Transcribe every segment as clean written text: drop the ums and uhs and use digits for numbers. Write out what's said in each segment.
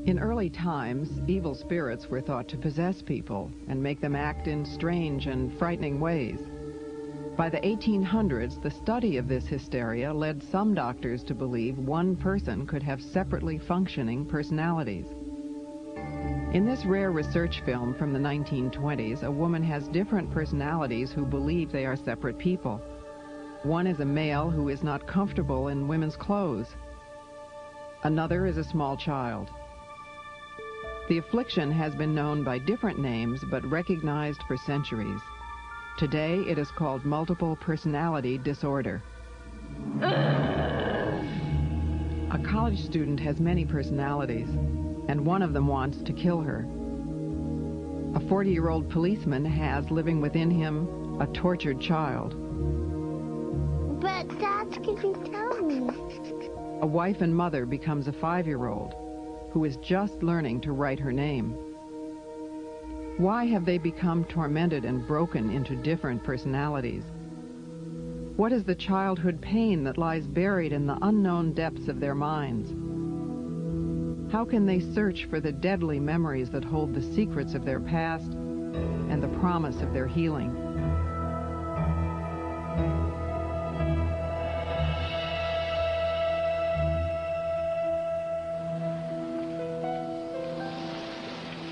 In early times, evil spirits were thought to possess people and make them act in strange and frightening ways. By the 1800s, the study of this hysteria led some doctors to believe one person could have separately functioning personalities. In this rare research film from the 1920s, a woman has different personalities who believe they are separate people. One is a male who is not comfortable in women's clothes. Another is a small child. The affliction has been known by different names but recognized for centuries. Today it is called multiple personality disorder. A college student has many personalities, and one of them wants to kill her. A 40-year-old policeman has living within him a tortured child. But Dad, could you tell me? A wife and mother becomes a 5-year-old who is just learning to write her name. Why have they become tormented and broken into different personalities? What is the childhood pain that lies buried in the unknown depths of their minds? How can they search for the deadly memories that hold the secrets of their past and the promise of their healing?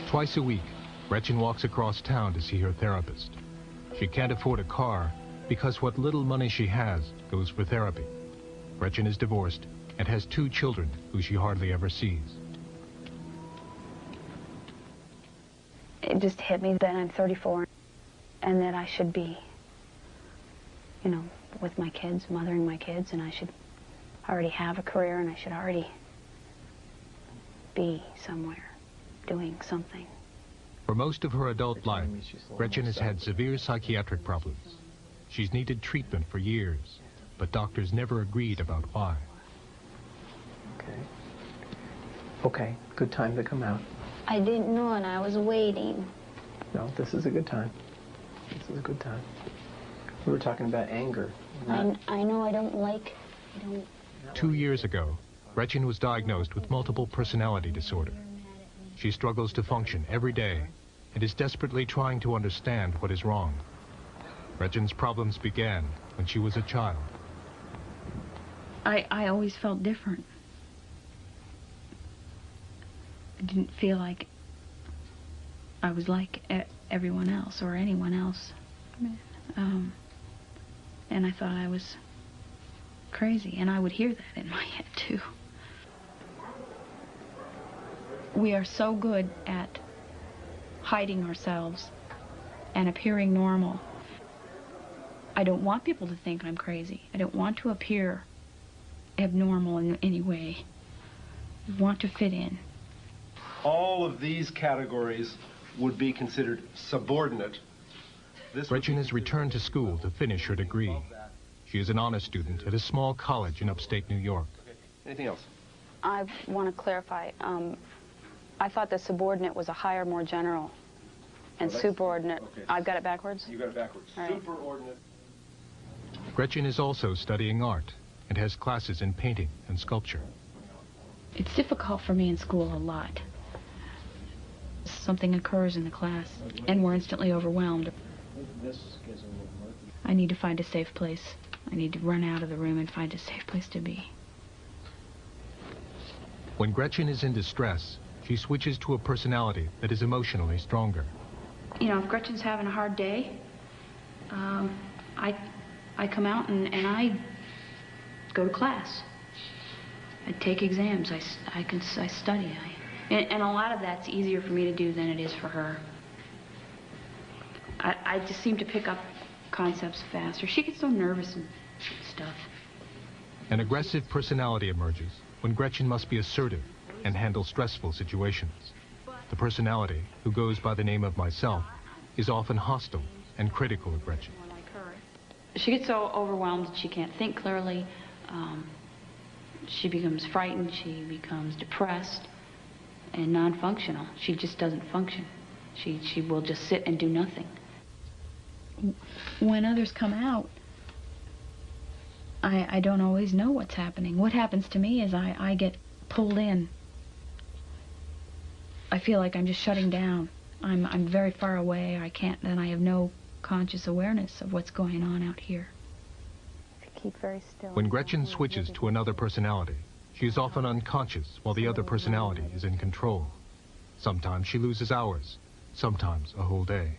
Twice a week, Gretchen walks across town to see her therapist. She can't afford a car because what little money she has goes for therapy. Gretchen is divorced and has 2 children who she hardly ever sees. It just hit me that I'm 34 and that I should be, you know, with my kids, mothering my kids, and I should already have a career and I should already be somewhere doing something. For most of her adult life, Gretchen has had severe psychiatric problems. She's needed treatment for years, but doctors never agreed about why. Okay, good time to come out. I didn't know and I was waiting. No, this is a good time. This is a good time. We were talking about anger. I know I don't like... 2 years ago, Gretchen was diagnosed with multiple personality disorder. She struggles to function every day and is desperately trying to understand what is wrong. Gretchen's problems began when she was a child. I always felt different. I didn't feel like I was like everyone else or anyone else. And I thought I was crazy, and I would hear that in my head too. We are so good at hiding ourselves and appearing normal. I don't want people to think I'm crazy. I don't want to appear abnormal in any way. I want to fit in. All of these categories would be considered subordinate. Gretchen has returned to school to finish her degree. She is an honor student at a small college in upstate New York. Okay. Anything else? I want to clarify. I thought the subordinate was a higher, more general, and superordinate. Okay. I've got it backwards? You got it backwards. Right. Superordinate. Gretchen is also studying art and has classes in painting and sculpture. It's difficult for me in school a lot. Something occurs in the class, and we're instantly overwhelmed. I need to find a safe place. I need to run out of the room and find a safe place to be. When Gretchen is in distress, she switches to a personality that is emotionally stronger. You know, if Gretchen's having a hard day, I come out and I go to class. I take exams. I study. And a lot of that's easier for me to do than it is for her. I just seem to pick up concepts faster. She gets so nervous and stuff. An aggressive personality emerges when Gretchen must be assertive and handle stressful situations. The personality, who goes by the name of myself, is often hostile and critical of Gretchen. She gets so overwhelmed that she can't think clearly. She becomes frightened. She becomes depressed and non-functional. She just doesn't function. She will just sit and do nothing. When others come out, I don't always know what's happening. What happens to me is I get pulled in I feel like I'm just shutting down. I'm very far away. I can't, and I have no conscious awareness of what's going on out here. Keep very still. When Gretchen switches to another personality, she is often unconscious while the other personality is in control. Sometimes she loses hours, sometimes a whole day.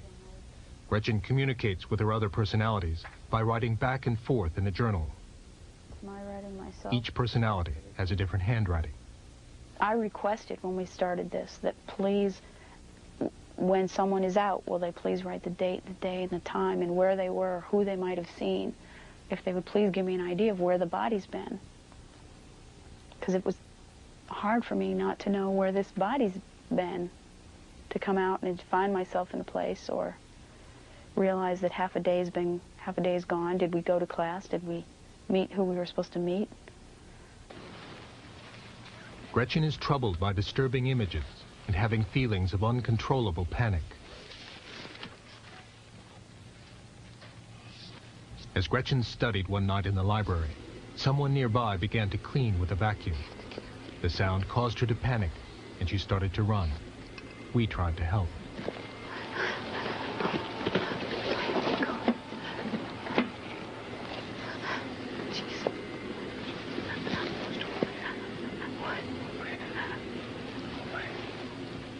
Gretchen communicates with her other personalities by writing back and forth in a journal. Am I writing myself? Each personality has a different handwriting. I requested when we started this that please, when someone is out, will they please write the date, the day, and the time, and where they were, who they might have seen. If they would please give me an idea of where the body's been. Because it was hard for me not to know where this body's been, to come out and find myself in a place or realize that half a day's gone. Did we go to class? Did we meet who we were supposed to meet? Gretchen is troubled by disturbing images and having feelings of uncontrollable panic. As Gretchen studied one night in the library, someone nearby began to clean with a vacuum. The sound caused her to panic, and she started to run. We tried to help.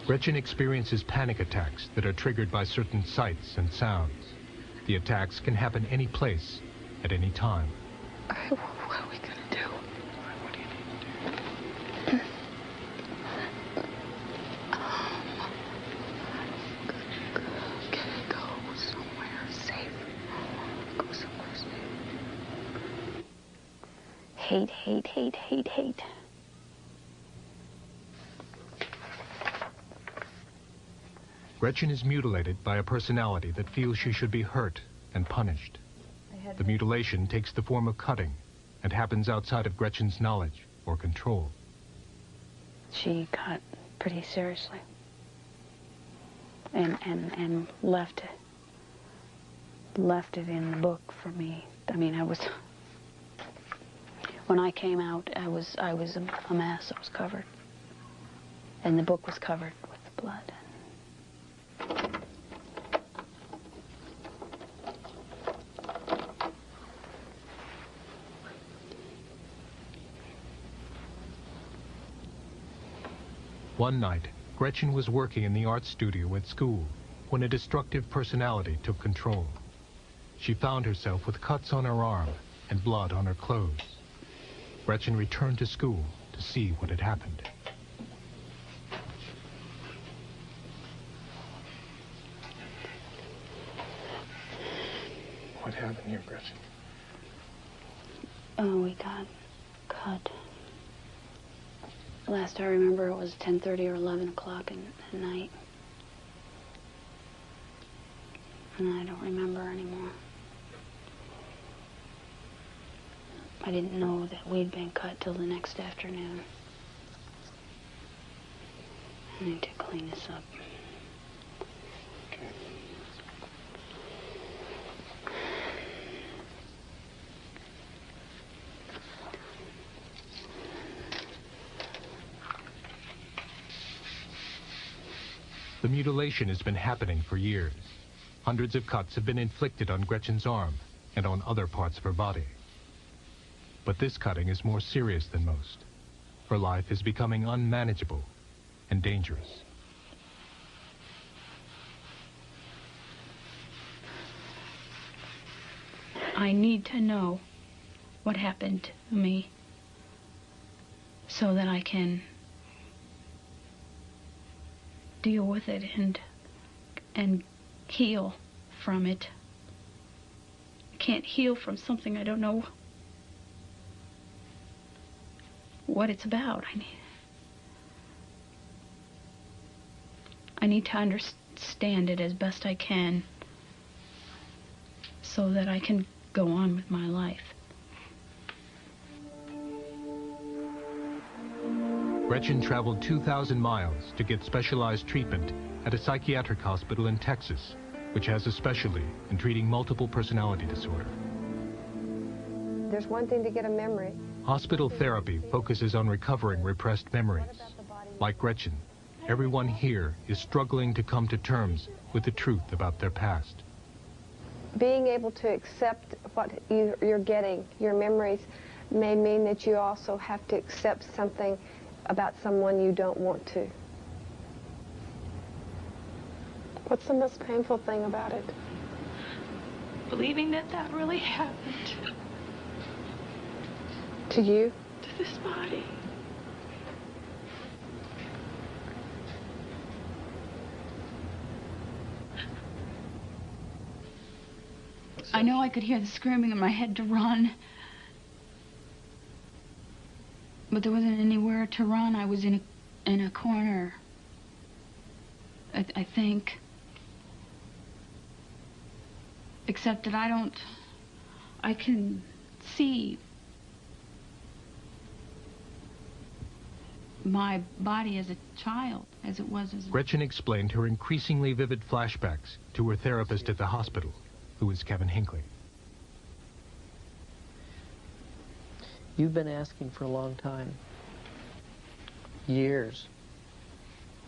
Gretchen experiences panic attacks that are triggered by certain sights and sounds. The attacks can happen any place, at any time. What are we gonna do? What do you need to do? Can I go somewhere safe? Go somewhere safe. Hate, hate, hate, hate, hate. Gretchen is mutilated by a personality that feels she should be hurt and punished. The mutilation takes the form of cutting and happens outside of Gretchen's knowledge or control. She cut pretty seriously and left it in the book for me. I mean, when I came out, I was a mess. I was covered, and the book was covered with blood. One night, Gretchen was working in the art studio at school when a destructive personality took control. She found herself with cuts on her arm and blood on her clothes. Gretchen returned to school to see what had happened. What happened here, Gretchen? Oh, we got cut. Last I remember, it was 10:30 or 11 o'clock at night. And I don't remember anymore. I didn't know that we'd been cut till the next afternoon. I need to clean this up. Okay. The mutilation has been happening for years. Hundreds of cuts have been inflicted on Gretchen's arm and on other parts of her body. But this cutting is more serious than most. Her life is becoming unmanageable and dangerous. I need to know what happened to me so that I can deal with it and heal from it. I can't heal from something I don't know what it's about. I need to understand it as best I can so that I can go on with my life. Gretchen traveled 2,000 miles to get specialized treatment at a psychiatric hospital in Texas, which has a specialty in treating multiple personality disorder. There's one thing to get a memory. Hospital therapy focuses on recovering repressed memories. Like Gretchen, everyone here is struggling to come to terms with the truth about their past. Being able to accept what you're getting, your memories, may mean that you also have to accept something about someone you don't want to. What's the most painful thing about it? Believing that that really happened To you? to this body. I know I could hear the screaming in my head to run. But there wasn't anywhere to run. I was in a corner. I think. Except that I can see my body as a child, as it was as a... Gretchen explained her increasingly vivid flashbacks to her therapist at the hospital, who was Kevin Hinckley. You've been asking for a long time. Years.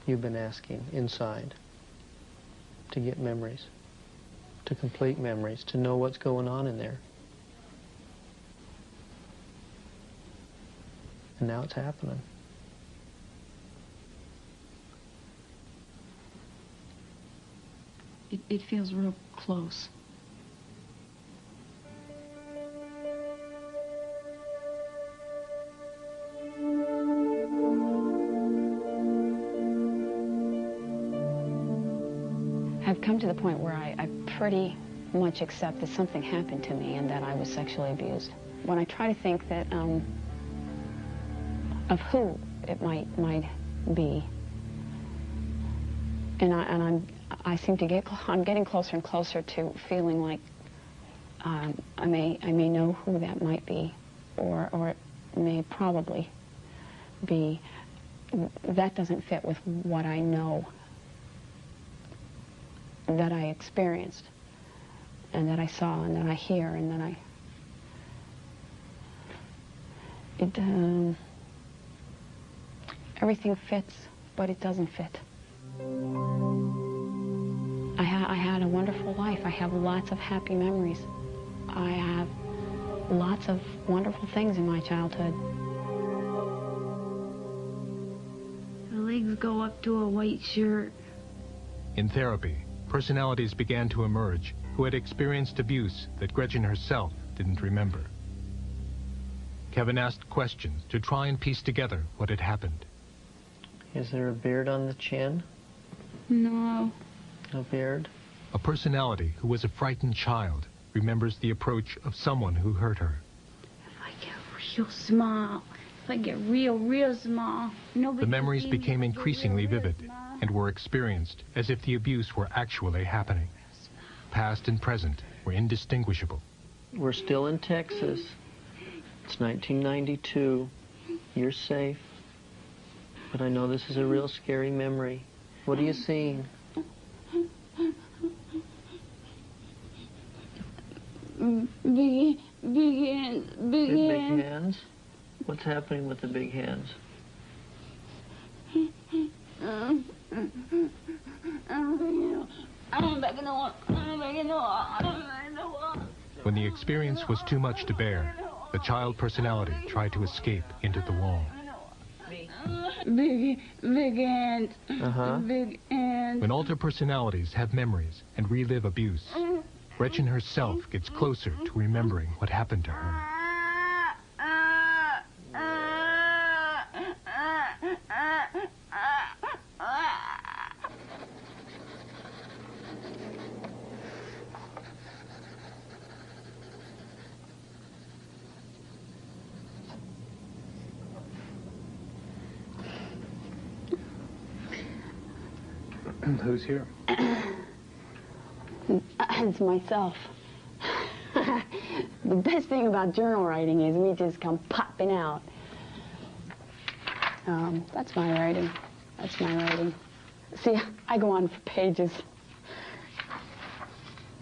You've been asking inside to get memories, to complete memories, to know what's going on in there. And now it's happening. It feels real close. I've come to the point where I pretty much accept that something happened to me and that I was sexually abused. When I try to think that of who it might be, and I seem to I'm getting closer and closer to feeling like I may know who that might be, or it may probably be. That doesn't fit with what I know that I experienced, and that I saw, and that I hear, and that everything fits, but it doesn't fit. I had a wonderful life. I have lots of happy memories. I have lots of wonderful things in my childhood. The legs go up to a white shirt. In therapy, personalities began to emerge who had experienced abuse that Gretchen herself didn't remember. Kevin asked questions to try and piece together what had happened. Is there a beard on the chin? No. No beard? A personality who was a frightened child remembers the approach of someone who hurt her. If I get real small, if I get real small, nobody. The memories can see me became if I get increasingly real vivid small. and were experienced as if the abuse were actually happening. Past and present were indistinguishable. We're still in Texas. It's 1992. You're safe. But I know this is a real scary memory. What are you seeing? Big hands, big Big hands. hands? What's happening with the big hands? When the experience was too much to bear, the child personality tried to escape into the wall. Big hands. Big hands. When alter personalities have memories and relive abuse, Gretchen herself gets closer to remembering what happened to her. Who's here? It's myself. The best thing about journal writing is we just come popping out. That's my writing. That's my writing. See, I go on for pages.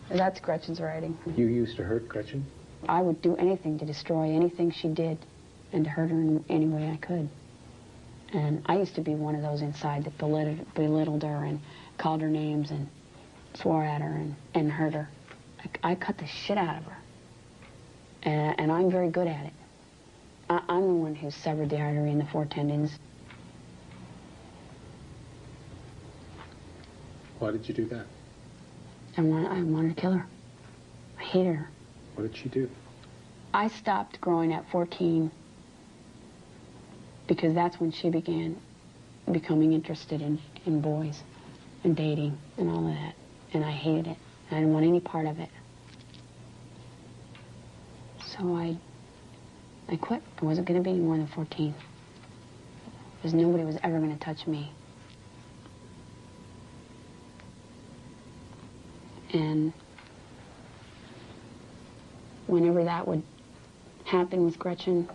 That's Gretchen's writing. You used to hurt Gretchen? I would do anything to destroy anything she did and to hurt her in any way I could. And I used to be one of those inside that belittled her and called her names and swore at her and hurt her. I cut the shit out of her. And I'm very good at it. I'm the one who severed the artery in the 4 tendons. Why did you do that? I wanted to kill her. I hated her. What did she do? I stopped growing at 14 because that's when she began becoming interested in boys and dating and all of that. And I hated it. I didn't want any part of it. So I quit. I wasn't going to be any more than 14. Because nobody was ever going to touch me. And whenever that would happen with Gretchen,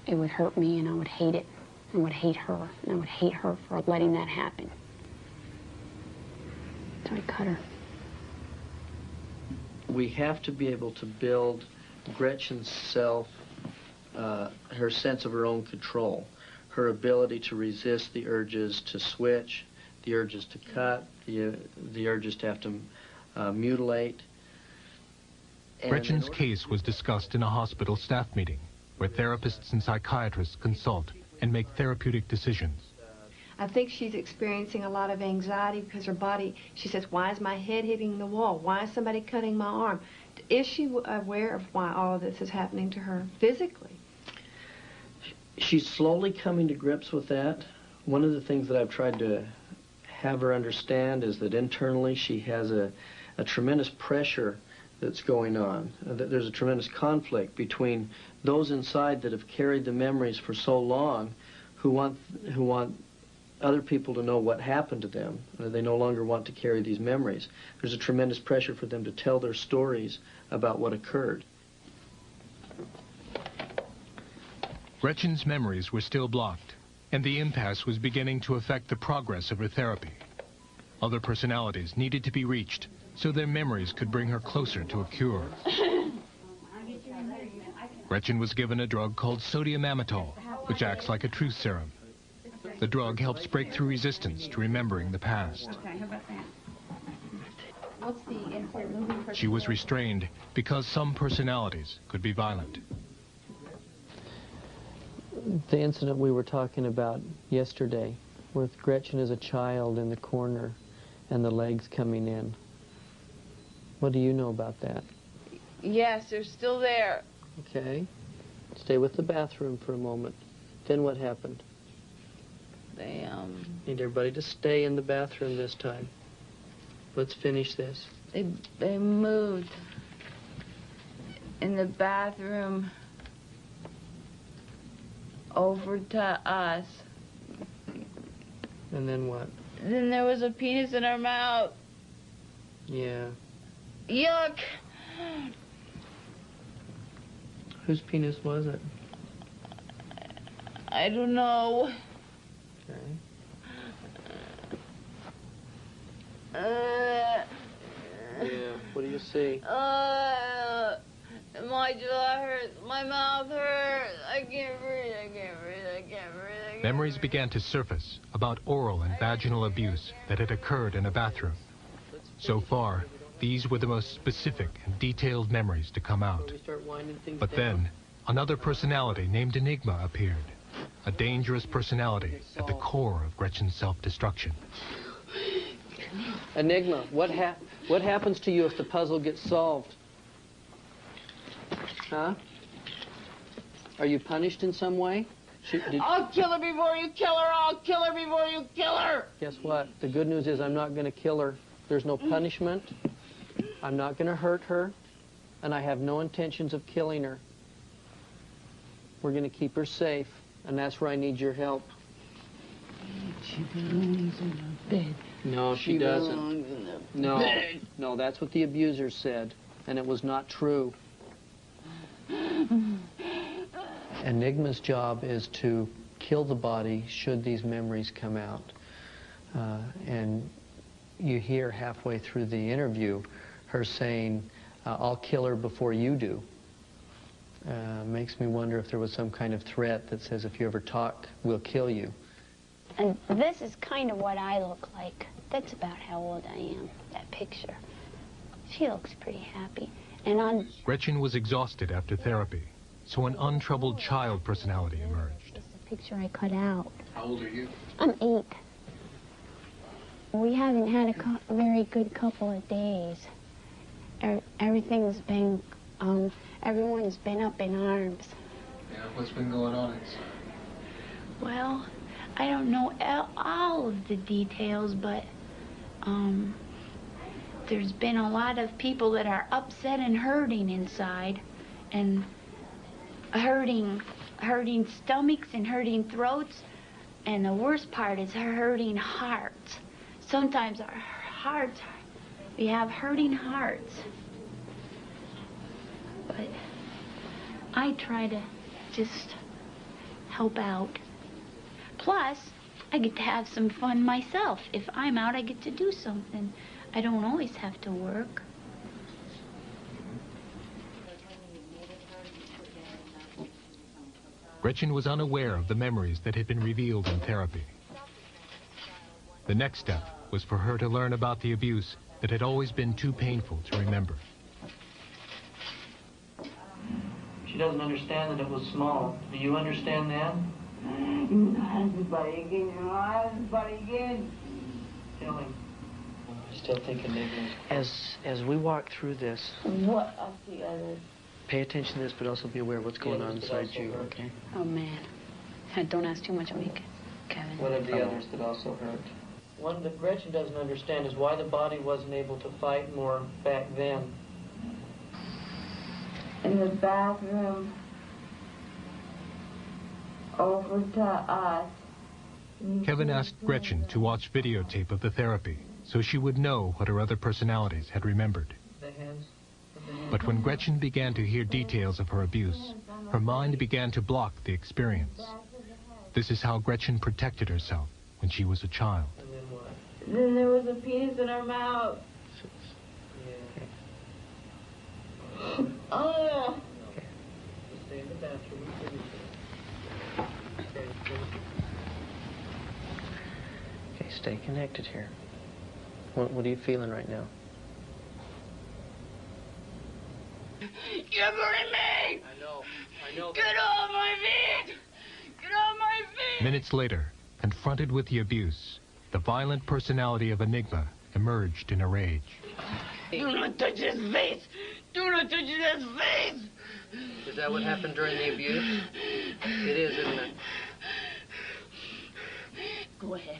it would hurt me and I would hate it. I would hate her, and I would hate her for letting that happen. So I cut her. We have to be able to build Gretchen's self, her sense of her own control, her ability to resist the urges to switch, the urges to cut, the urges to have to mutilate. Gretchen's case was discussed in a hospital staff meeting where therapists and psychiatrists consult and make therapeutic decisions. I think she's experiencing a lot of anxiety because her body, she says, why is my head hitting the wall? Why is somebody cutting my arm? Is she aware of why all of this is happening to her physically? She's slowly coming to grips with that. One of the things that I've tried to have her understand is that internally she has a tremendous pressure that's going on. That there's a tremendous conflict between those inside that have carried the memories for so long who want other people to know what happened to them. They no longer want to carry these memories. There's a tremendous pressure for them to tell their stories about what occurred. Gretchen's memories were still blocked, and the impasse was beginning to affect the progress of her therapy. Other personalities needed to be reached so their memories could bring her closer to a cure. Gretchen was given a drug called sodium amytal, which acts like a truth serum. The drug helps break through resistance to remembering the past. Okay, how about that? What's the She was restrained because some personalities could be violent. The incident we were talking about yesterday, with Gretchen as a child in the corner and the legs coming in. What do you know about that? Yes, they're still there. Okay. Stay with the bathroom for a moment. Then what happened? They, Need everybody to stay in the bathroom this time. Let's finish this. They moved in the bathroom over to us. And then what? Then there was a penis in her mouth. Yeah. Yuck! Whose penis was it? I don't know. Okay. Yeah, what do you see? My jaw hurts, my mouth hurts, I can't breathe, I can't breathe, I can't breathe. Memories began to surface about oral and vaginal abuse that had occurred in a bathroom. So far, these were the most specific and detailed memories to come out. But then, another personality named Enigma appeared. A dangerous personality at the core of Gretchen's self-destruction. Enigma, what happens to you if the puzzle gets solved? Huh? Are you punished in some way? I'll kill her before you kill her! I'll kill her before you kill her! Guess what? The good news is I'm not going to kill her. There's no punishment. I'm not going to hurt her. And I have no intentions of killing her. We're going to keep her safe. And that's where I need your help. She belongs in the bed. No, she doesn't. No, that's what the abuser said. And it was not true. Enigma's job is to kill the body should these memories come out. And you hear halfway through the interview her saying, I'll kill her before you do. Makes me wonder if there was some kind of threat that says if you ever talk, we'll kill you. And this is kind of what I look like. That's about how old I am, that picture. She looks pretty happy. And on Gretchen was exhausted after therapy, so an untroubled child personality emerged. It's a picture I cut out. How old are you? I'm 8. We haven't had a very good couple of days. Everything's been, everyone's been up in arms. Yeah, what's been going on? Well, I don't know all of the details, but there's been a lot of people that are upset and hurting inside, and hurting stomachs and hurting throats, and the worst part is hurting hearts. Sometimes our hearts, we have hurting hearts. But I try to just help out. Plus, I get to have some fun myself. If I'm out, I get to do something. I don't always have to work. Gretchen was unaware of the memories that had been revealed in therapy. The next step was for her to learn about the abuse that had always been too painful to remember. She doesn't understand that it was small. Do you understand that? Killing. I still think enigmas. As we walk through this, What of the others? pay attention to this, but also be aware of what's going on inside you, okay? Oh, man. Don't ask too much of me, Kevin. What of the others that also hurt? One that Gretchen doesn't understand is why the body wasn't able to fight more back then. In the bathroom, over to us. Kevin asked Gretchen to watch videotape of the therapy so she would know what her other personalities had remembered. The hands. But when Gretchen began to hear details of her abuse, her mind began to block the experience. This is how Gretchen protected herself when she was a child. And then what? Then there was a penis in her mouth. Yeah. Oh. Stay in the bathroom. Okay, stay connected here. What are you feeling right now? You're hurting me! I know. Get off my feet! Get off my feet! Minutes later, confronted with the abuse, the violent personality of Enigma emerged in a rage. Do not touch his face! Do not touch his face! Is that what happened during the abuse? It is, isn't it? Go ahead,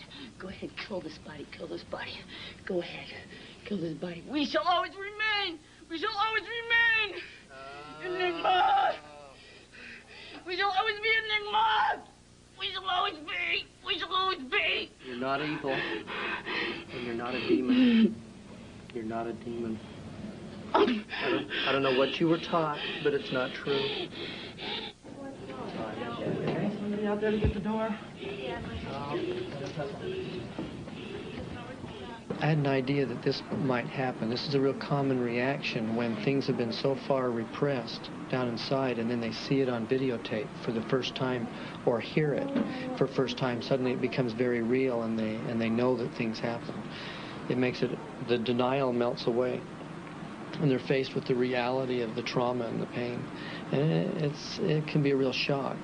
kill this body, Go ahead, kill this body. We shall always remain! We shall always remain! Enigma! We shall always be Enigma! We shall always be! We shall always be! You're not evil. And you're not a demon. You're not a demon. I don't know what you were taught, but it's not true. Somebody out there to get the door? I had an idea that this might happen. This is a real common reaction when things have been so far repressed down inside and then they see it on videotape for the first time or hear it for the first time. Suddenly it becomes very real and they know that things happen. It makes it, the denial melts away and they're faced with the reality of the trauma and the pain. And it can be a real shock.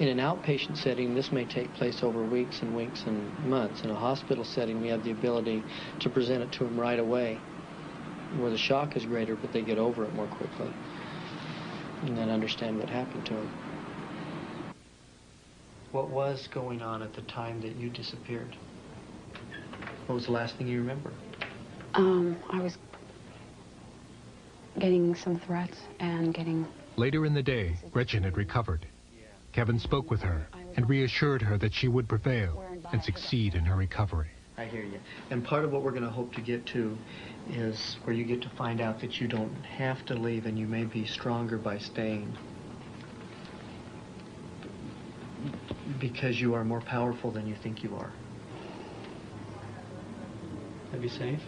In an outpatient setting, this may take place over weeks and weeks and months. In a hospital setting, we have the ability to present it to them right away, where the shock is greater, but they get over it more quickly, and then understand what happened to them. What was going on at the time that you disappeared? What was the last thing you remember? I was getting some threats and getting... Later in the day, Gretchen had recovered. Kevin spoke with her and reassured her that she would prevail and succeed in her recovery. I hear you. And part of what we're going to hope to get to is where you get to find out that you don't have to leave and you may be stronger by staying. Because you are more powerful than you think you are. That'd be safe?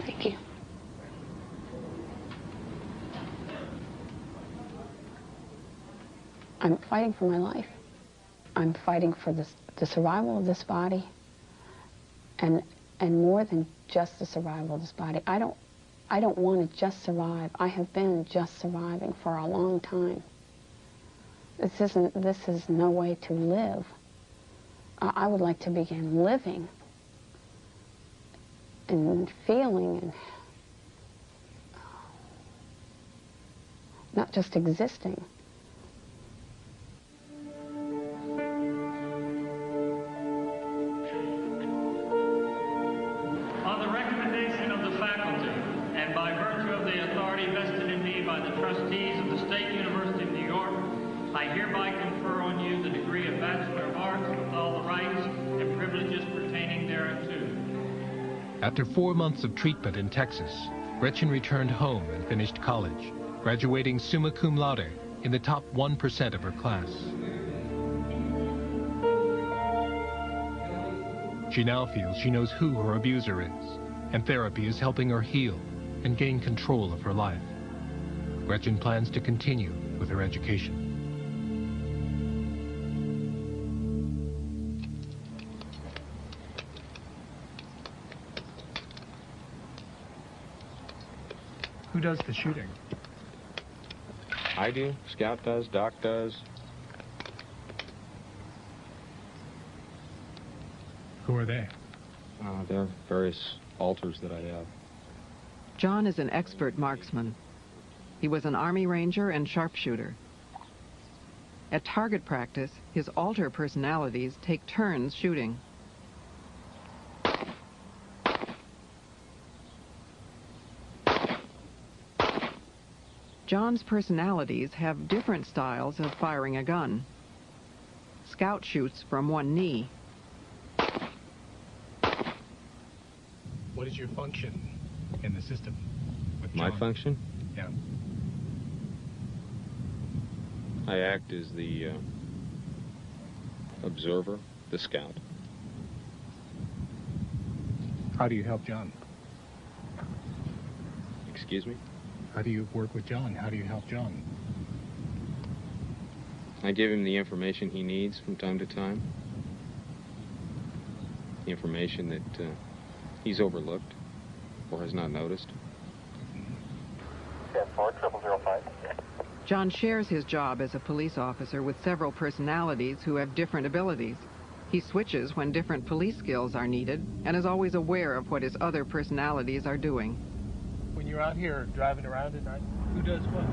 Thank you. I'm fighting for my life. I'm fighting for the survival of this body, and more than just the survival of this body. I don't want to just survive. I have been just surviving for a long time. This is no way to live. I would like to begin living and feeling and not just existing. On the recommendation of the faculty and by virtue of the authority vested in me by the trustees of the State University of New York, I hereby confer on you the degree of Bachelor of Arts with all the rights and privileges pertaining thereunto. After 4 months of treatment in Texas, Gretchen returned home and finished college, graduating summa cum laude in the top 1% of her class. She now feels she knows who her abuser is, and therapy is helping her heal and gain control of her life. Gretchen plans to continue with her education. Who does the shooting? I do, Scout does, Doc does. Who are they? There are various alters that I have. John is an expert marksman. He was an Army Ranger and sharpshooter. At target practice, his alter personalities take turns shooting. John's personalities have different styles of firing a gun. Scout shoots from one knee. What is your function in the system? My function? Yeah. I act as the observer, the scout. How do you help John? Excuse me? How do you work with John? How do you help John? I give him the information he needs from time to time. The information that he's overlooked or has not noticed. 10-4-0005. John shares his job as a police officer with several personalities who have different abilities. He switches when different police skills are needed and is always aware of what his other personalities are doing. When you're out here driving around at night, who does what?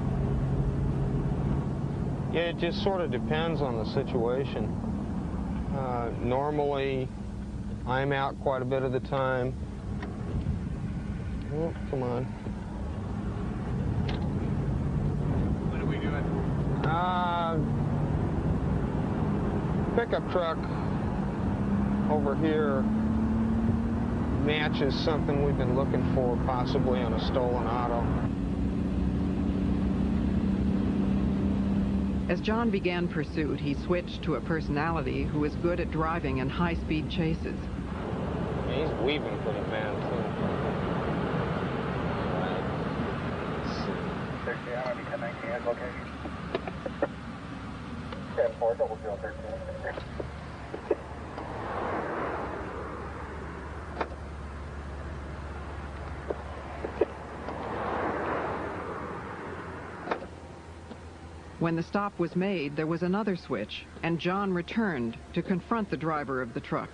Yeah, it just sort of depends on the situation. Normally, I'm out quite a bit of the time. Oh, come on. What are we doing? Pickup truck over here matches something we've been looking for, possibly on a stolen auto. As John began pursuit, he switched to a personality who is good at driving in high-speed chases. He's weaving pretty bad, too. Location. 10-4-0013. When the stop was made, there was another switch, and John returned to confront the driver of the truck.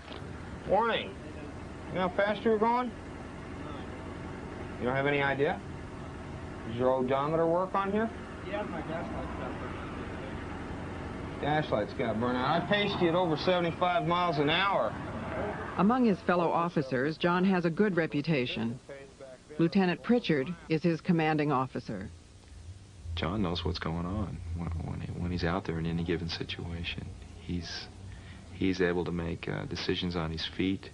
Warning. You know how fast you were going? You don't have any idea? Does your odometer work on here? Yeah, my gaslight's got burnt. Dashlight's got burnt out. I paced you at over 75 miles an hour. Among his fellow officers, John has a good reputation. Lieutenant Pritchard is his commanding officer. John knows what's going on when he's out there in any given situation. He's able to make decisions on his feet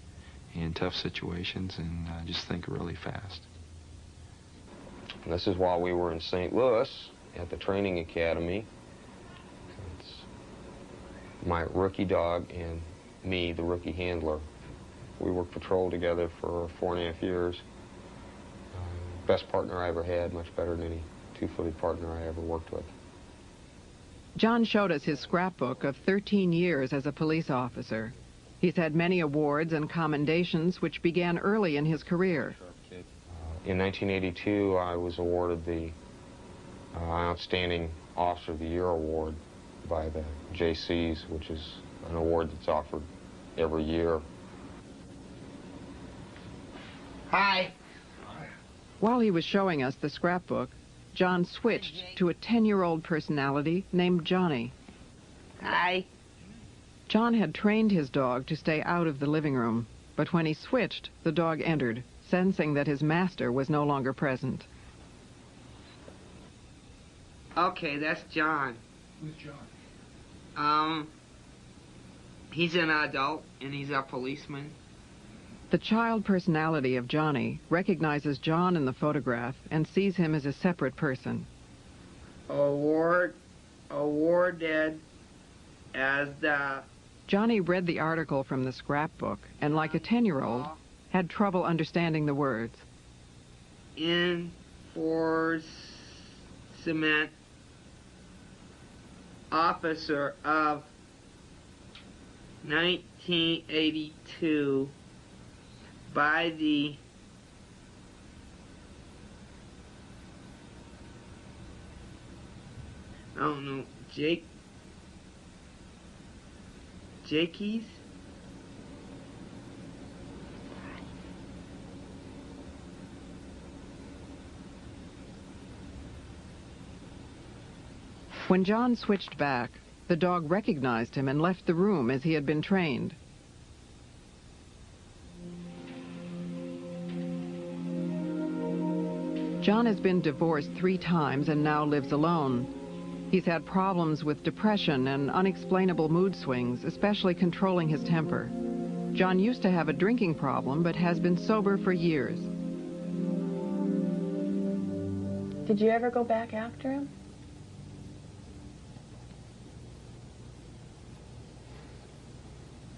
in tough situations and just think really fast. This is while we were in St. Louis at the training academy. It's my rookie dog, and me, the rookie handler. We worked patrol together for 4.5 years. Best partner I ever had, much better than any two-footed partner I ever worked with. John showed us his scrapbook of 13 years as a police officer. He's had many awards and commendations which began early in his career. In 1982, I was awarded the Outstanding Officer of the Year award by the JCs, which is an award that's offered every year. Hi. While he was showing us the scrapbook, John switched to a 10-year-old personality named Johnny. Hi. John had trained his dog to stay out of the living room, but when he switched, the dog entered, sensing that his master was no longer present. Okay, that's John. Who's John? He's an adult, and he's a policeman. The child personality of Johnny recognizes John in the photograph and sees him as a separate person. Awarded as the... Johnny read the article from the scrapbook and, like a 10-year-old, had trouble understanding the words. Enforcement Officer of 1982 by the I don't know, Jakeys? When John switched back, the dog recognized him and left the room as he had been trained. John has been divorced 3 times and now lives alone. He's had problems with depression and unexplainable mood swings, especially controlling his temper. John used to have a drinking problem, but has been sober for years. Did you ever go back after him?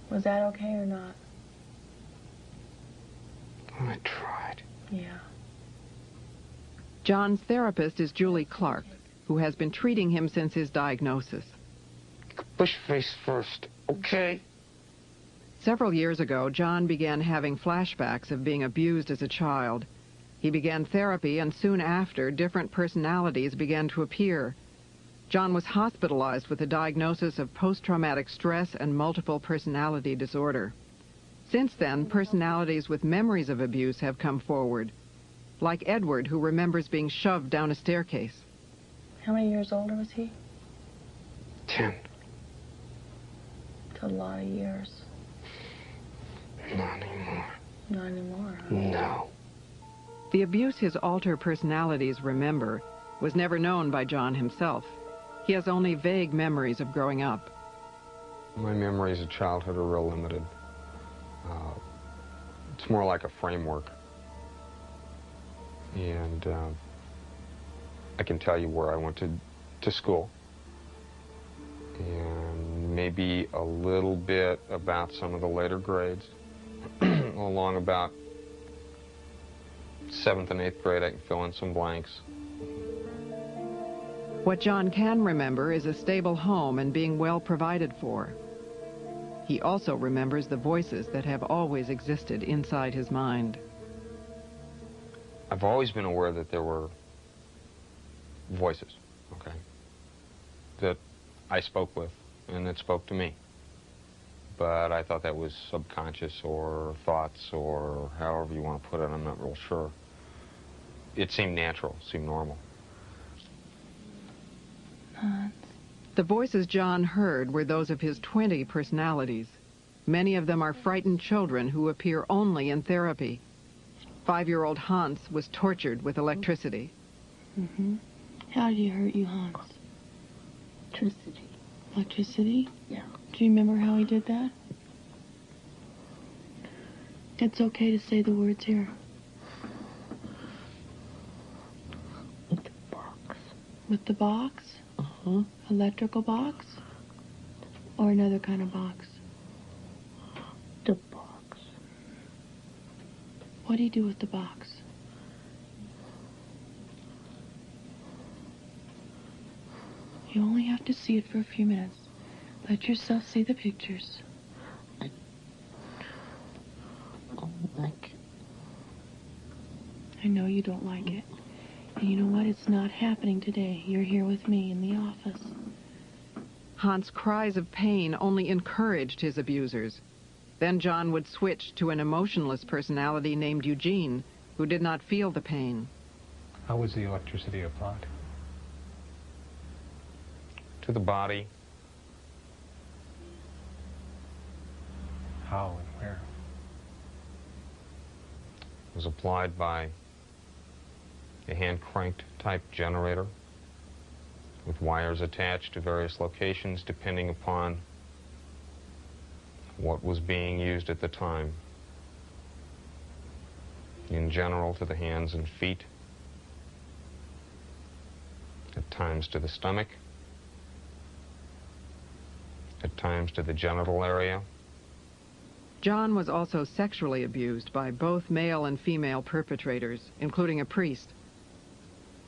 Was that okay or not? I tried. Yeah. John's therapist is Julie Clark, who has been treating him since his diagnosis. Push face first, okay? Several years ago, John began having flashbacks of being abused as a child. He began therapy, and soon after, different personalities began to appear. John was hospitalized with a diagnosis of post-traumatic stress and multiple personality disorder. Since then, personalities with memories of abuse have come forward, like Edward, who remembers being shoved down a staircase. How many years older was he? 10. That's a lot of years. Not anymore. Not anymore, huh? No. The abuse his alter personalities remember was never known by John himself. He has only vague memories of growing up. My memories of childhood are real limited. It's more like a framework. And I can tell you where I went to school. And maybe a little bit about some of the later grades. Along about 7th and 8th grade, I can fill in some blanks. What John can remember is a stable home and being well provided for. He also remembers the voices that have always existed inside his mind. I've always been aware that there were voices, okay, that I spoke with and that spoke to me. But I thought that was subconscious or thoughts or however you want to put it, I'm not real sure. It seemed natural, seemed normal. The voices John heard were those of his 20 personalities. Many of them are frightened children who appear only in therapy. 5-year-old Hans was tortured with electricity. Mm-hmm. How did he hurt you, Hans? Electricity. Electricity? Yeah. Do you remember how he did that? It's okay to say the words here. With the box. With the box? Uh-huh. Electrical box? Or another kind of box? What do you do with the box? You only have to see it for a few minutes. Let yourself see the pictures. I don't like it. I know you don't like it. And you know what? It's not happening today. You're here with me in the office. Hans' cries of pain only encouraged his abusers. Then John would switch to an emotionless personality named Eugene, who did not feel the pain. How was the electricity applied? To the body. How and where? It was applied by a hand-cranked type generator with wires attached to various locations depending upon what was being used at the time. In general, to the hands and feet, at times to the stomach, at times to the genital area. John was also sexually abused by both male and female perpetrators, including a priest.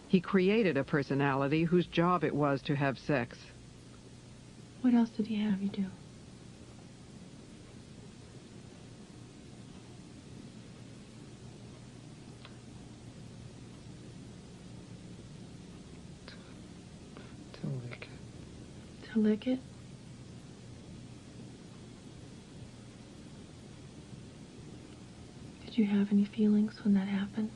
He created a personality whose job it was to have sex. What else did he have you do? To lick it. To lick it? Did you have any feelings when that happened?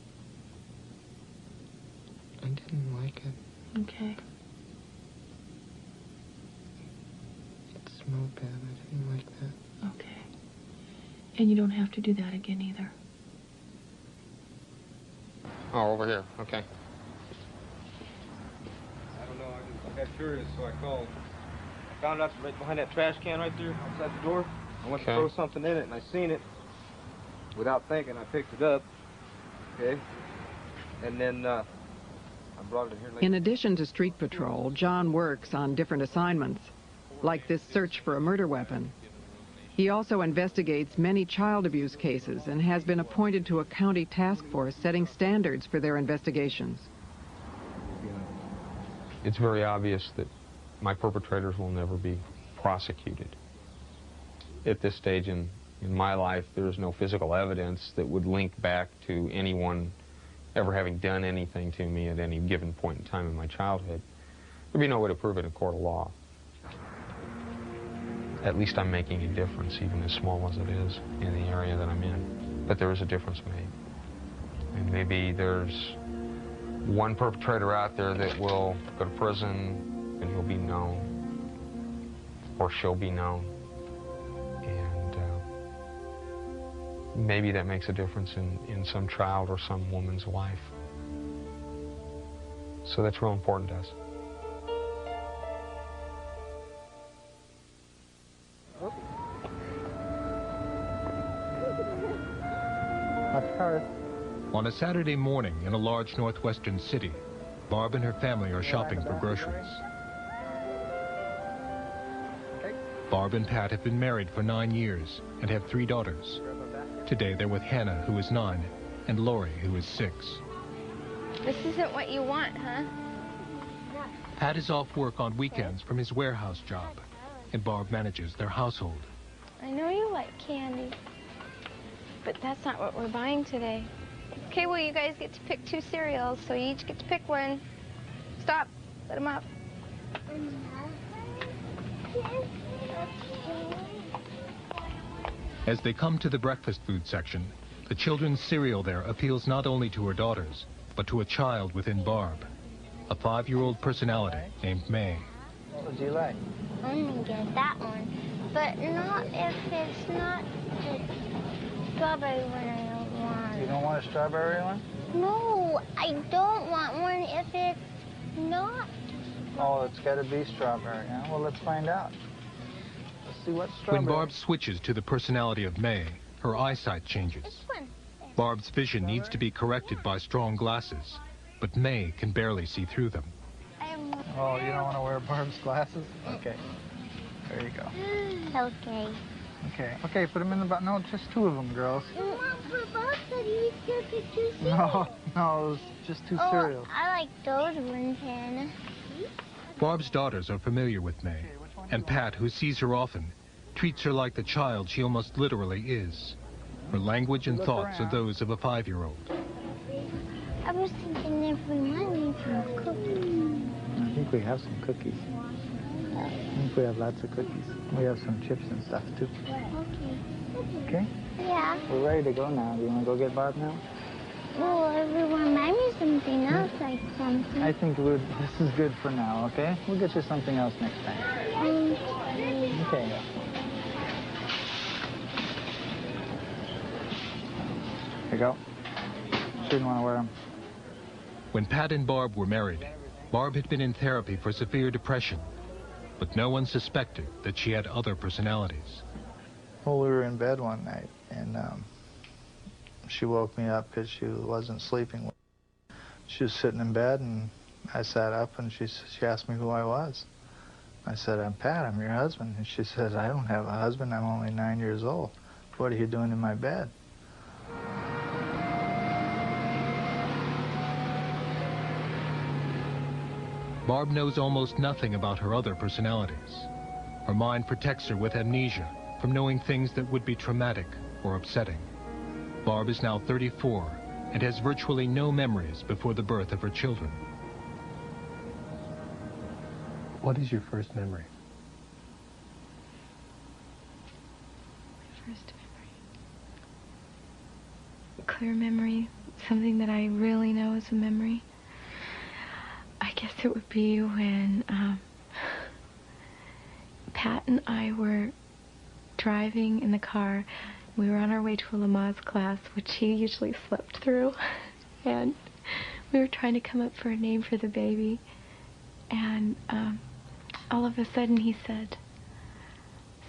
I didn't like it. Okay. It smelled bad. I didn't like that. Okay. And you don't have to do that again either. Oh, over here. Okay. I don't know. I got curious, so I called. I found out right behind that trash can right there outside the door. I went to throw something in it, and I seen it. Without thinking, I picked it up. Okay. And then I brought it in here later. In addition to street patrol, John works on different assignments, like this search for a murder weapon. He also investigates many child abuse cases and has been appointed to a county task force setting standards for their investigations. It's very obvious that my perpetrators will never be prosecuted. At this stage in my life, there is no physical evidence that would link back to anyone ever having done anything to me at any given point in time in my childhood. There'd be no way to prove it in court of law. At least I'm making a difference, even as small as it is, in the area that I'm in. But there is a difference made. And maybe there's one perpetrator out there that will go to prison and he'll be known, or she'll be known. And maybe that makes a difference in some child or some woman's life. So that's real important to us. On a Saturday morning in a large northwestern city, Barb and her family are shopping for groceries. Barb and Pat have been married for 9 years and have 3 daughters. Today they're with Hannah, who is 9, and Lori, who is 6. This isn't what you want, huh? Pat is off work on weekends from his warehouse job, and Barb manages their household. I know you like candy, but that's not what we're buying today. Okay, well, you guys get to pick 2 cereals, so you each get to pick one. Stop. Let them up. As they come to the breakfast food section, the children's cereal there appeals not only to her daughters, but to a child within Barb, a 5-year-old personality named May. What would you like? I'm gonna get that one, but not if it's not the strawberry one I don't want. You don't want a strawberry one? No, I don't want one if it's not. Oh, it's got to be strawberry, huh? Well, let's find out. Let's see what strawberry. When Barb switches to the personality of May, her eyesight changes. Barb's vision needs to be corrected by strong glasses, but May can barely see through them. Oh, you don't want to wear Barb's glasses? Okay. There you go. Okay. Okay, okay, put them in the box. No, just 2 of them, girls. Mom, for both of these, you pick 2 cereals. No, it was just 2 cereals. I like those ones, Hannah. Barb's daughters are familiar with May, and Pat, who sees her often, treats her like the child she almost literally is. Her language and thoughts are those of a 5-year-old. I was thinking if we might need some cookies. I think we have some cookies. I think we have lots of cookies. We have some chips and stuff, too. Okay. Okay? Yeah. We're ready to go now. Do you want to go get Barb now? Well, everyone might me something else, like something. I think this is good for now, okay? We'll get you something else next time. Okay. Here you go. Shouldn't want to wear them. When Pat and Barb were married, Barb had been in therapy for severe depression, but no one suspected that she had other personalities. Well, we were in bed one night, and she woke me up because she wasn't sleeping. She was sitting in bed, and I sat up, and she asked me who I was. I said, I'm Pat, I'm your husband. And she said, I don't have a husband, I'm only 9 years old. What are you doing in my bed? Barb knows almost nothing about her other personalities. Her mind protects her with amnesia from knowing things that would be traumatic or upsetting. Barb is now 34 and has virtually no memories before the birth of her children. What is your first memory? First memory. Clear memory, something that I really know is a memory. I guess it would be when Pat and I were driving in the car. We were on our way to a Lamaze class, which he usually slept through. And we were trying to come up for a name for the baby. And all of a sudden he said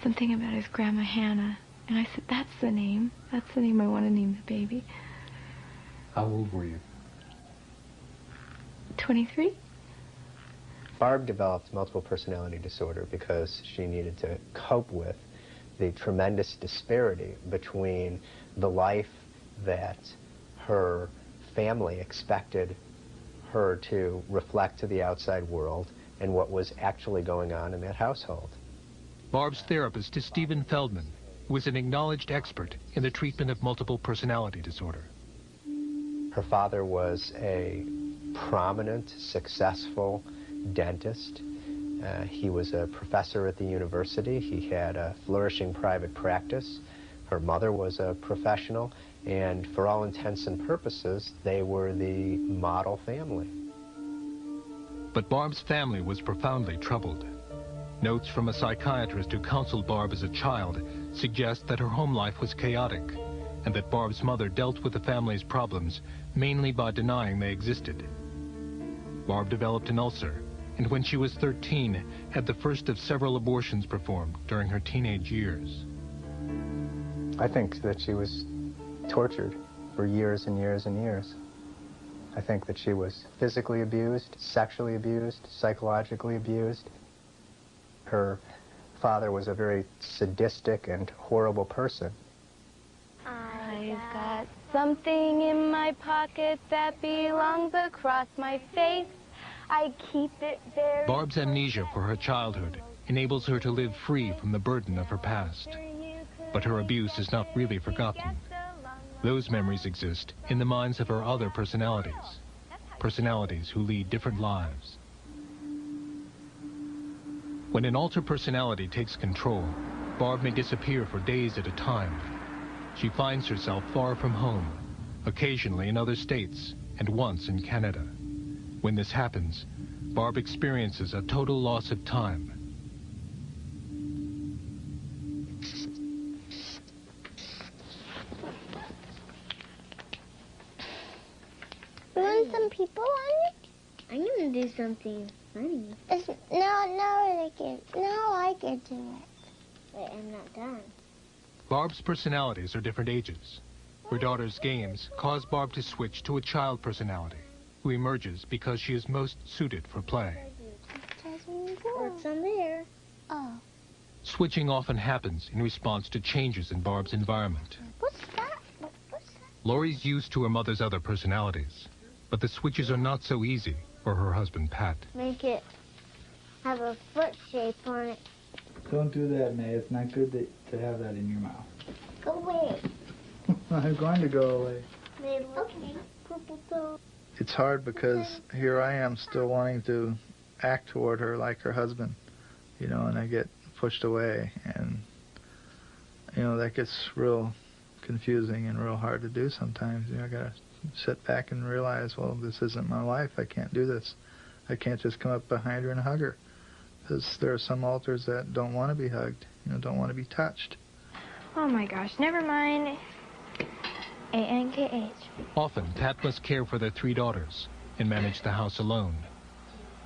something about his grandma Hannah. And I said, that's the name. That's the name I want to name the baby. How old were you? 23. Barb developed multiple personality disorder because she needed to cope with the tremendous disparity between the life that her family expected her to reflect to the outside world and what was actually going on in that household. Barb's therapist is Stephen Feldman, who is an acknowledged expert in the treatment of multiple personality disorder. Her father was a prominent, successful dentist. He was a professor at the university. He had a flourishing private practice. Her mother was a professional, and for all intents and purposes, they were the model family. But Barb's family was profoundly troubled. Notes from a psychiatrist who counseled Barb as a child suggest that her home life was chaotic, and that Barb's mother dealt with the family's problems mainly by denying they existed. Barb developed an ulcer, and when she was 13, had the first of several abortions performed during her teenage years. I think that she was tortured for years and years and years. I think that she was physically abused, sexually abused, psychologically abused. Her father was a very sadistic and horrible person. I've got something in my pocket that belongs across my face. I keep it very... Barb's amnesia for her childhood enables her to live free from the burden of her past. But her abuse is not really forgotten. Those memories exist in the minds of her other personalities. Personalities who lead different lives. When an alter personality takes control, Barb may disappear for days at a time. She finds herself far from home, occasionally in other states, and once in Canada. When this happens, Barb experiences a total loss of time. You want some people on it? I'm gonna do something funny. I can do it. Wait, I'm not done. Barb's personalities are different ages. Her daughter's games cause Barb to switch to a child personality, who emerges because she is most suited for play. What's on there? Oh. Switching often happens in response to changes in Barb's environment. What's that? Lori's used to her mother's other personalities, but the switches are not so easy for her husband, Pat. Make it have a foot shape on it. Don't do that, May. It's not good to have that in your mouth. Go away. I'm going to go away. Okay. Purple toe. It's hard because here I am still wanting to act toward her like her husband, you know, and I get pushed away, and, you know, that gets real confusing and real hard to do sometimes. You know, I gotta sit back and realize, well, this isn't my wife. I can't do this. I can't just come up behind her and hug her, because there are some alters that don't want to be hugged, you know, don't want to be touched. Oh my gosh, never mind. A-N-K-H. Often, Pat must care for their 3 daughters and manage the house alone.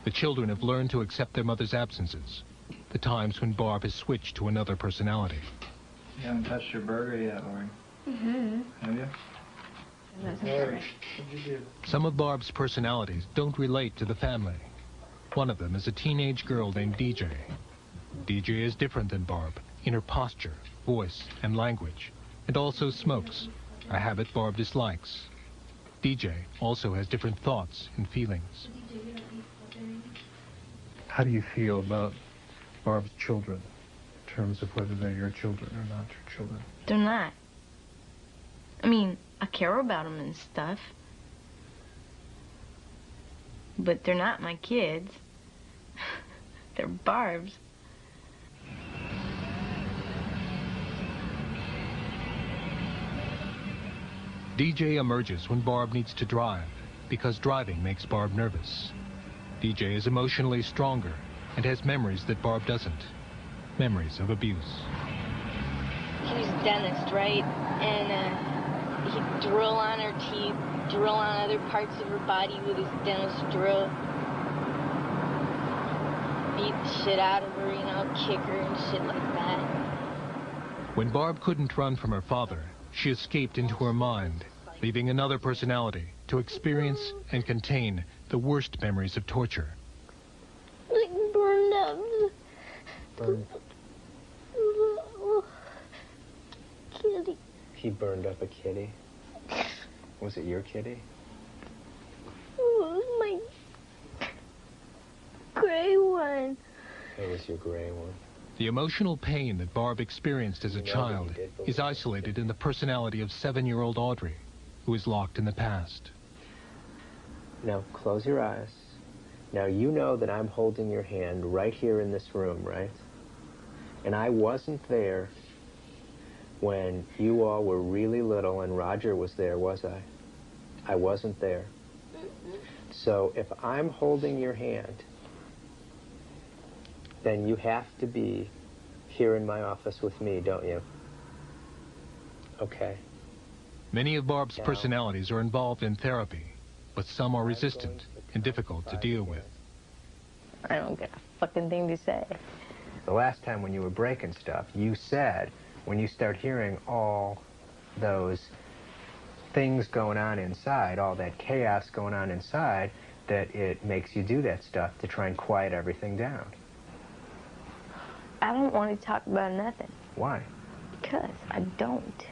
The children have learned to accept their mother's absences, the times when Barb has switched to another personality. You haven't touched your burger yet, Lori. Mm-hmm. Have you? Lori, what'd you do? Some of Barb's personalities don't relate to the family. One of them is a teenage girl named DJ. DJ is different than Barb in her posture, voice, and language, and also smokes, a habit Barb dislikes. DJ also has different thoughts and feelings. How do you feel about Barb's children, in terms of whether they're your children or not your children? They're not. I mean, I care about them and stuff. But they're not my kids. They're Barb's. DJ emerges when Barb needs to drive, because driving makes Barb nervous. DJ is emotionally stronger and has memories that Barb doesn't. Memories of abuse. He's a dentist, right? And he'd drill on her teeth, drill on other parts of her body with his dentist drill. Beat the shit out of her, you know, kick her and shit like that. When Barb couldn't run from her father, she escaped into her mind, leaving another personality to experience and contain the worst memories of torture. Like burned up. Burned. Kitty. He burned up a kitty. Was it your kitty? It was my gray one. It was your gray one. The emotional pain that Barb experienced as a child is isolated in the personality of 7-year-old Audrey, who is locked in the past. Now, close your eyes. Now, you know that I'm holding your hand right here in this room, right? And I wasn't there when you all were really little and Roger was there, was I? I wasn't there. So if I'm holding your hand, then you have to be here in my office with me, don't you? Okay. Many of Barb's personalities are involved in therapy, but some are resistant and difficult to deal with. I don't get a fucking thing to say. The last time when you were breaking stuff, you said when you start hearing all those things going on inside, all that chaos going on inside, that it makes you do that stuff to try and quiet everything down. I don't want to talk about nothing. Why? Because I don't.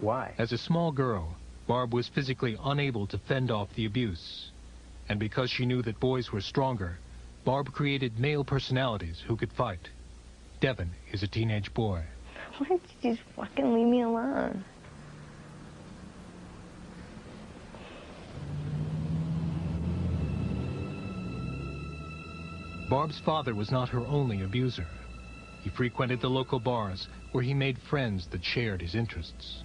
Why? As a small girl, Barb was physically unable to fend off the abuse. And because she knew that boys were stronger, Barb created male personalities who could fight. Devin is a teenage boy. Why don't you just fucking leave me alone? Barb's father was not her only abuser. He frequented the local bars where he made friends that shared his interests.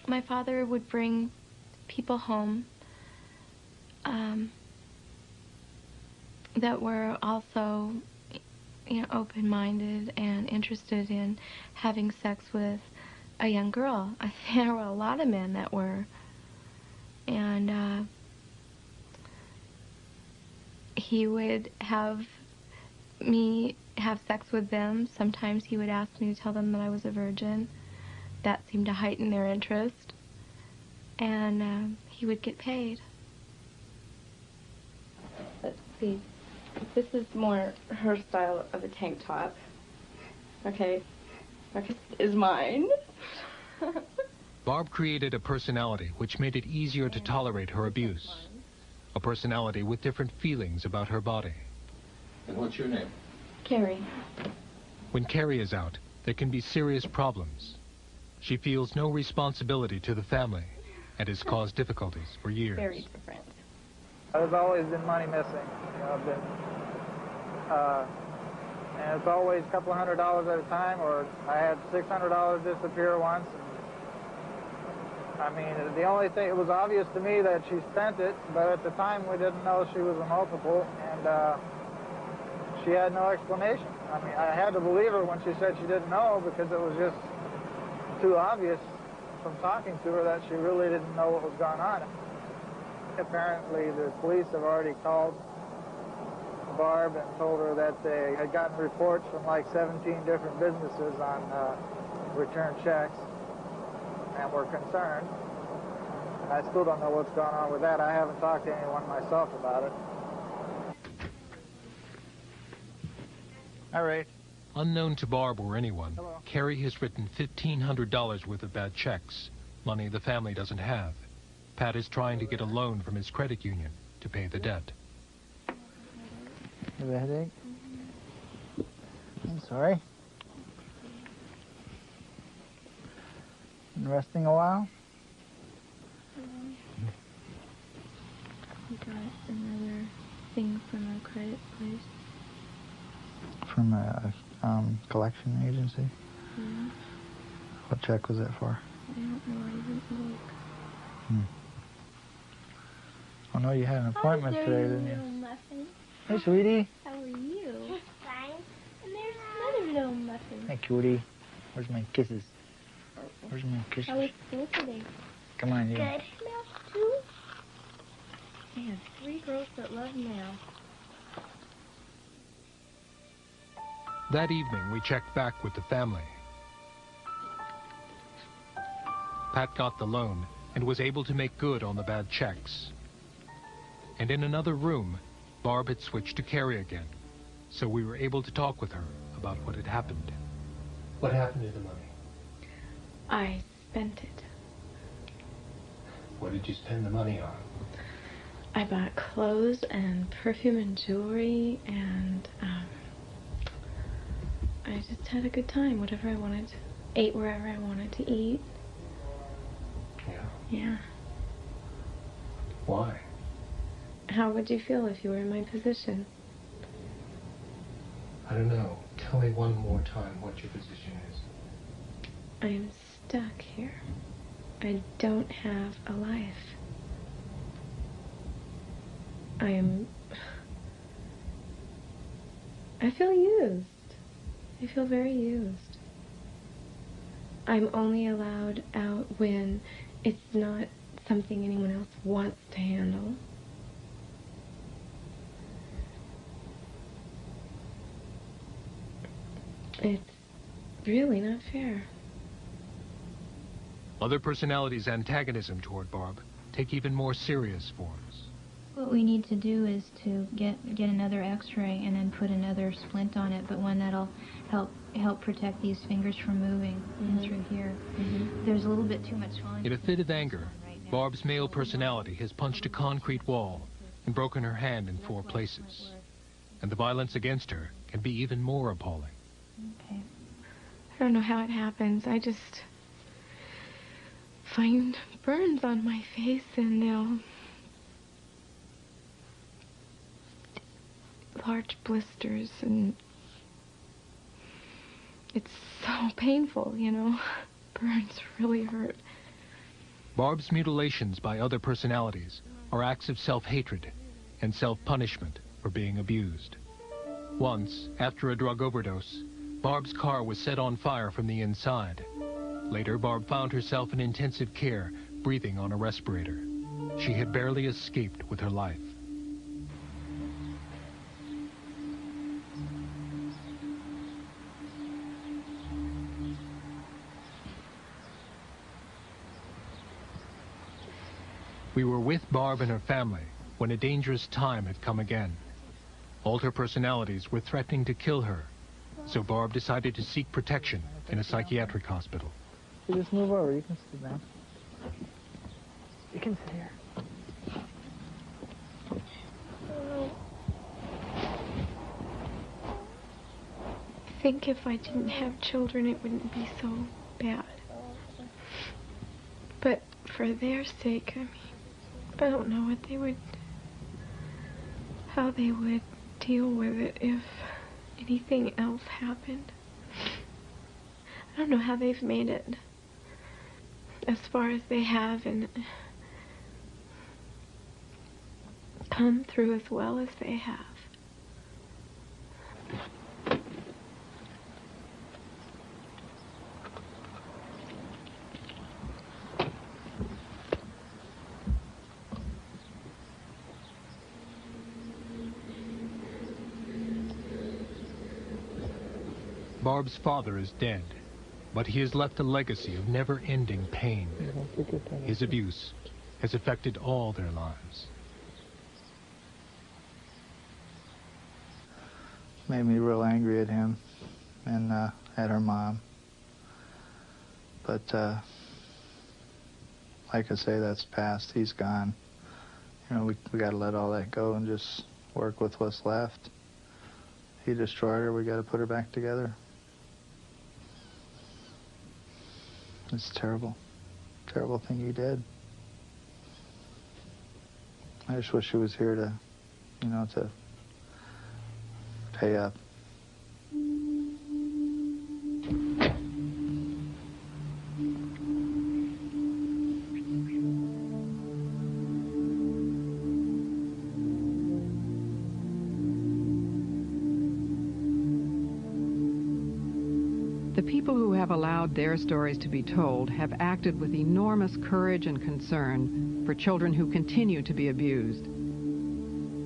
My father would bring people home that were also, you know, open-minded and interested in having sex with a young girl. I think there were a lot of men that were. And he would have me have sex with them. Sometimes he would ask me to tell them that I was a virgin. That seemed to heighten their interest. And he would get paid. Let's see. This is more her style of a tank top. Okay. Okay. Is mine. Barb created a personality which made it easier to tolerate her abuse. A personality with different feelings about her body. And what's your name? Carrie. When Carrie is out, there can be serious problems. She feels no responsibility to the family and has caused difficulties for years. Very different. There's always been money missing. You know, and it's always a couple $100 at a time, or I had $600 disappear once. I mean, the only thing, it was obvious to me that she spent it, but at the time we didn't know she was a multiple, and she had no explanation. I mean, I had to believe her when she said she didn't know, because it was just too obvious from talking to her that she really didn't know what was going on. Apparently, the police have already called Barb and told her that they had gotten reports from like 17 different businesses on return checks, and were concerned. And I still don't know what's going on with that. I haven't talked to anyone myself about it. All right. Unknown to Barb or anyone, Carrie has written $1,500 worth of bad checks, money the family doesn't have. Pat is trying to get a loan from his credit union to pay the debt. You have a headache? I'm sorry. Been resting a while? We got another thing from our credit place. From a collection agency? Yeah. What check was it for? I don't know, I didn't look. I know you had an appointment today, didn't you? Muffin. Hey, sweetie. How are you? Fine. And there's another little muffin. Hey, cutie. Where's my kisses? Where's my kisses? How was school today? Come on, you. Good. Mel, too? I have 3 girls that love Mel. That evening, we checked back with the family. Pat got the loan and was able to make good on the bad checks. And in another room, Barb had switched to Carrie again, so we were able to talk with her about what had happened. What happened to the money? I spent it. What did you spend the money on? I bought clothes and perfume and jewelry, and I just had a good time, whatever I wanted. Ate wherever I wanted to eat. Yeah. Yeah. Why? How would you feel if you were in my position? I don't know. Tell me one more time what your position is. I'm stuck here. I don't have a life. I feel used. I feel very used. I'm only allowed out when it's not something anyone else wants to handle. It's really not fair. Other personalities' antagonism toward Barb take even more serious forms. What we need to do is to get another x-ray and then put another splint on it, but one that'll help protect these fingers from moving in through here. There's a little bit too much volume. In a fit of anger, Barb's male personality has punched a concrete wall and broken her hand in 4 places. And the violence against her can be even more appalling. Okay. I don't know how it happens. I just find burns on my face, and they'll large blisters, and it's so painful, you know. Burns really hurt. Barb's mutilations by other personalities are acts of self-hatred and self-punishment for being abused. Once, after a drug overdose, Barb's car was set on fire from the inside. Later, Barb found herself in intensive care, breathing on a respirator. She had barely escaped with her life. We were with Barb and her family when a dangerous time had come again. All her personalities were threatening to kill her, So Barb decided to seek protection in a psychiatric hospital. You just move over. You can sit down. You can sit here. I think if I didn't have children, it wouldn't be so bad. But for their sake, I mean, I don't know what they would, how they would deal with it if anything else happened. I don't know how they've made it as far as they have and come through as well as they have. Barb's father is dead, but he has left a legacy of never-ending pain. His abuse has affected all their lives. Made me real angry at him and at her mom. But like I say, that's past. He's gone. You know, we got to let all that go and just work with what's left. He destroyed her. We got to put her back together. It's terrible. Terrible thing he did. I just wish he was here to, you know, to pay up. The people who have allowed their stories to be told have acted with enormous courage and concern for children who continue to be abused.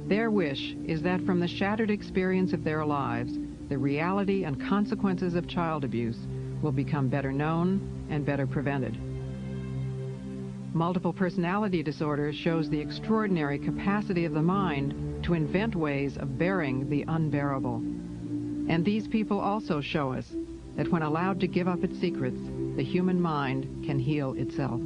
Their wish is that from the shattered experience of their lives, the reality and consequences of child abuse will become better known and better prevented. Multiple personality disorder shows the extraordinary capacity of the mind to invent ways of bearing the unbearable. And these people also show us that when allowed to give up its secrets, the human mind can heal itself.